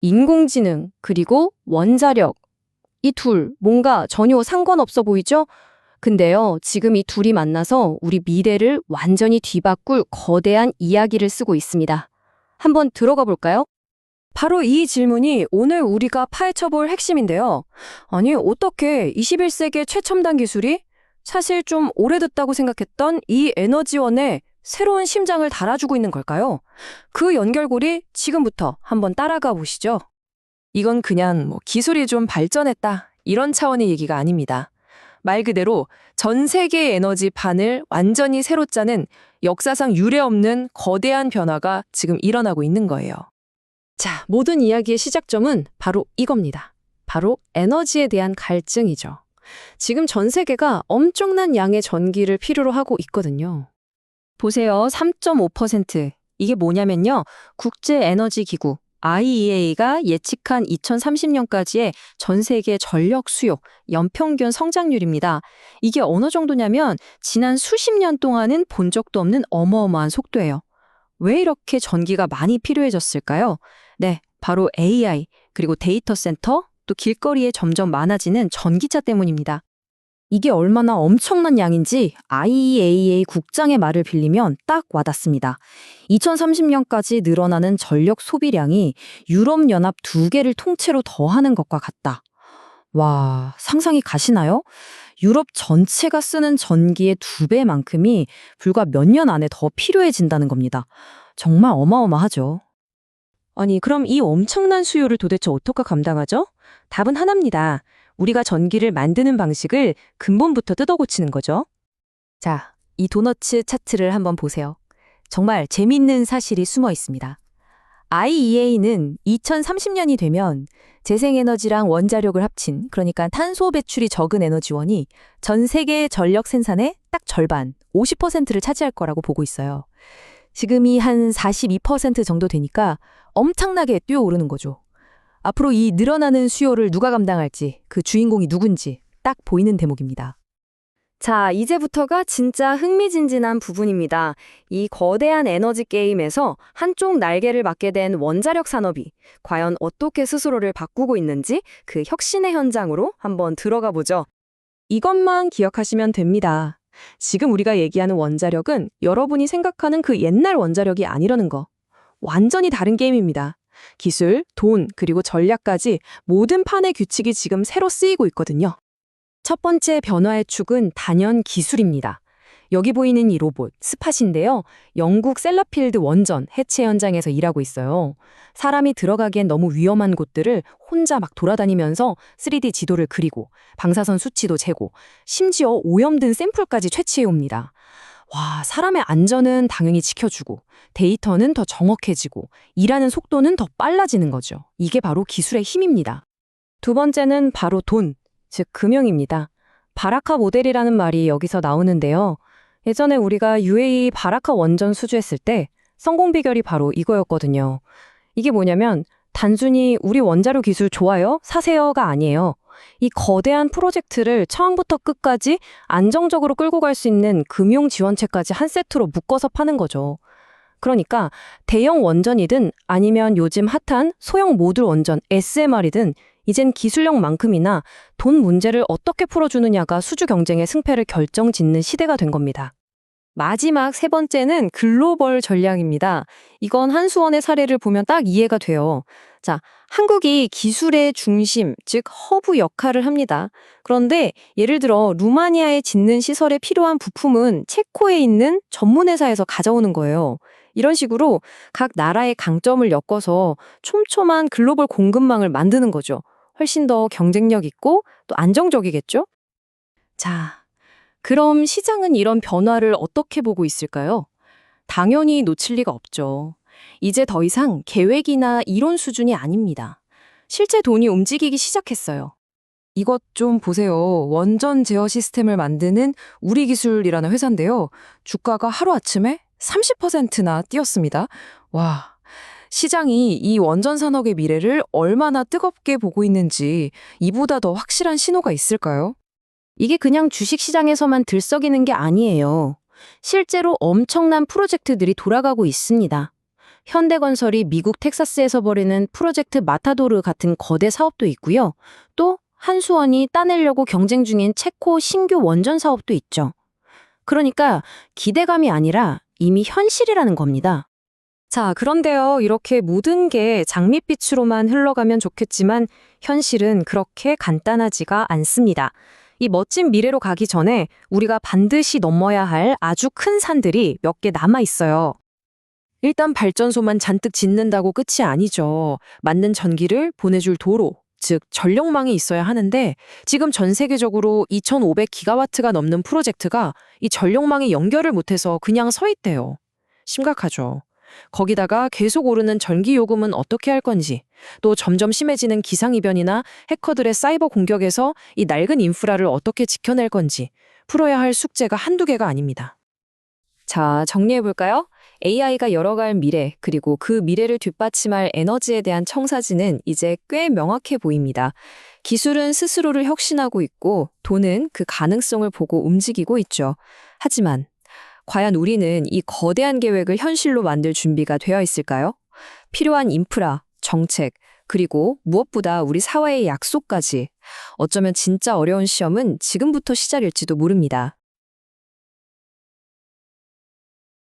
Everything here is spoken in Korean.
인공지능, 그리고 원자력. 이 둘, 뭔가 전혀 상관없어 보이죠? 근데요, 지금 이 둘이 만나서 우리 미래를 완전히 뒤바꿀 거대한 이야기를 쓰고 있습니다. 한번 들어가 볼까요? 바로 이 질문이 오늘 우리가 파헤쳐볼 핵심인데요. 아니, 어떻게 21세기의 최첨단 기술이 사실 좀 오래됐다고 생각했던 이 에너지원에 새로운 심장을 달아주고 있는 걸까요? 그 연결고리 지금부터 한번 따라가 보시죠. 이건 그냥 기술이 좀 발전했다, 이런 차원의 얘기가 아닙니다. 말 그대로 전 세계의 에너지판을 완전히 새로 짜는 역사상 유례없는 거대한 변화가 지금 일어나고 있는 거예요. 자, 모든 이야기의 시작점은 바로 이겁니다. 바로 에너지에 대한 갈증이죠. 지금 전 세계가 엄청난 양의 전기를 필요로 하고 있거든요. 보세요. 3.5%. 이게 뭐냐면요. 국제에너지기구 IEA가 예측한 2030년까지의 전 세계 전력 수요 연평균 성장률입니다. 이게 어느 정도냐면 지난 수십 년 동안은 본 적도 없는 어마어마한 속도예요. 왜 이렇게 전기가 많이 필요해졌을까요? 네, 바로 AI, 그리고 데이터 센터, 또 길거리에 점점 많아지는 전기차 때문입니다. 이게 얼마나 엄청난 양인지 IEA 국장의 말을 빌리면 딱 와닿습니다. 2030년까지 늘어나는 전력 소비량이 유럽연합 2개를 통째로 더하는 것과 같다. 와, 상상이 가시나요? 유럽 전체가 쓰는 전기의 2배만큼이 불과 몇 년 안에 더 필요해진다는 겁니다. 정말 어마어마하죠. 아니, 그럼 이 엄청난 수요를 도대체 어떻게 감당하죠? 답은 하나입니다. 우리가 전기를 만드는 방식을 근본부터 뜯어고치는 거죠. 자, 이 도너츠 차트를 한번 보세요. 정말 재밌는 사실이 숨어 있습니다. IEA는 2030년이 되면 재생에너지랑 원자력을 합친, 그러니까 탄소 배출이 적은 에너지원이 전 세계의 전력 생산의 딱 절반, 50%를 차지할 거라고 보고 있어요. 지금이 한 42% 정도 되니까 엄청나게 뛰어오르는 거죠. 앞으로 이 늘어나는 수요를 누가 감당할지, 그 주인공이 누군지 딱 보이는 대목입니다. 자, 이제부터가 진짜 흥미진진한 부분입니다. 이 거대한 에너지 게임에서 한쪽 날개를 맡게 된 원자력 산업이 과연 어떻게 스스로를 바꾸고 있는지 그 혁신의 현장으로 한번 들어가 보죠. 이것만 기억하시면 됩니다. 지금 우리가 얘기하는 원자력은 여러분이 생각하는 그 옛날 원자력이 아니라는 거. 완전히 다른 게임입니다. 기술, 돈, 그리고 전략까지 모든 판의 규칙이 지금 새로 쓰이고 있거든요. 첫 번째 변화의 축은 단연 기술입니다. 여기 보이는 이 로봇, 스팟인데요. 영국 셀러필드 원전 해체 현장에서 일하고 있어요. 사람이 들어가기엔 너무 위험한 곳들을 혼자 막 돌아다니면서 3D 지도를 그리고 방사선 수치도 재고 심지어 오염된 샘플까지 채취해 옵니다. 와, 사람의 안전은 당연히 지켜주고 데이터는 더 정확해지고 일하는 속도는 더 빨라지는 거죠. 이게 바로 기술의 힘입니다. 두 번째는 바로 돈, 즉 금융입니다. 바라카 모델이라는 말이 여기서 나오는데요. 예전에 우리가 UAE 바라카 원전 수주했을 때 성공 비결이 바로 이거였거든요. 이게 뭐냐면 단순히 우리 원자력 기술 좋아요? 사세요가 아니에요. 이 거대한 프로젝트를 처음부터 끝까지 안정적으로 끌고 갈 수 있는 금융 지원책까지 한 세트로 묶어서 파는 거죠. 그러니까 대형 원전이든 아니면 요즘 핫한 소형 모듈 원전 SMR이든 이젠 기술력만큼이나 돈 문제를 어떻게 풀어주느냐가 수주 경쟁의 승패를 결정짓는 시대가 된 겁니다. 마지막 세 번째는 글로벌 전략입니다. 이건 한수원의 사례를 보면 딱 이해가 돼요. 자, 한국이 기술의 중심, 즉 허브 역할을 합니다. 그런데 예를 들어 루마니아에 짓는 시설에 필요한 부품은 체코에 있는 전문 회사에서 가져오는 거예요. 이런 식으로 각 나라의 강점을 엮어서 촘촘한 글로벌 공급망을 만드는 거죠. 훨씬 더 경쟁력 있고 또 안정적이겠죠? 자, 그럼 시장은 이런 변화를 어떻게 보고 있을까요? 당연히 놓칠 리가 없죠. 이제 더 이상 계획이나 이론 수준이 아닙니다. 실제 돈이 움직이기 시작했어요. 이것 좀 보세요. 원전 제어 시스템을 만드는 우리기술이라는 회사인데요. 주가가 하루아침에 30%나 뛰었습니다. 와, 시장이 이 원전 산업의 미래를 얼마나 뜨겁게 보고 있는지 이보다 더 확실한 신호가 있을까요? 이게 그냥 주식시장에서만 들썩이는 게 아니에요. 실제로 엄청난 프로젝트들이 돌아가고 있습니다. 현대건설이 미국 텍사스에서 벌이는 프로젝트 마타도르 같은 거대 사업도 있고요. 또 한수원이 따내려고 경쟁 중인 체코 신규 원전 사업도 있죠. 그러니까 기대감이 아니라 이미 현실이라는 겁니다. 자, 그런데요. 이렇게 모든 게 장밋빛으로만 흘러가면 좋겠지만 현실은 그렇게 간단하지가 않습니다. 이 멋진 미래로 가기 전에 우리가 반드시 넘어야 할 아주 큰 산들이 몇 개 남아 있어요. 일단 발전소만 잔뜩 짓는다고 끝이 아니죠. 맞는 전기를 보내줄 도로, 즉 전력망이 있어야 하는데 지금 전 세계적으로 2,500기가와트가 넘는 프로젝트가 이 전력망에 연결을 못해서 그냥 서 있대요. 심각하죠. 거기다가 계속 오르는 전기 요금은 어떻게 할 건지, 또 점점 심해지는 기상이변이나 해커들의 사이버 공격에서 이 낡은 인프라를 어떻게 지켜낼 건지 풀어야 할 숙제가 한두 개가 아닙니다. 자, 정리해볼까요? AI가 열어갈 미래, 그리고 그 미래를 뒷받침할 에너지에 대한 청사진은 이제 꽤 명확해 보입니다. 기술은 스스로를 혁신하고 있고, 돈은 그 가능성을 보고 움직이고 있죠. 하지만 과연 우리는 이 거대한 계획을 현실로 만들 준비가 되어 있을까요? 필요한 인프라, 정책, 그리고 무엇보다 우리 사회의 약속까지. 어쩌면 진짜 어려운 시험은 지금부터 시작일지도 모릅니다.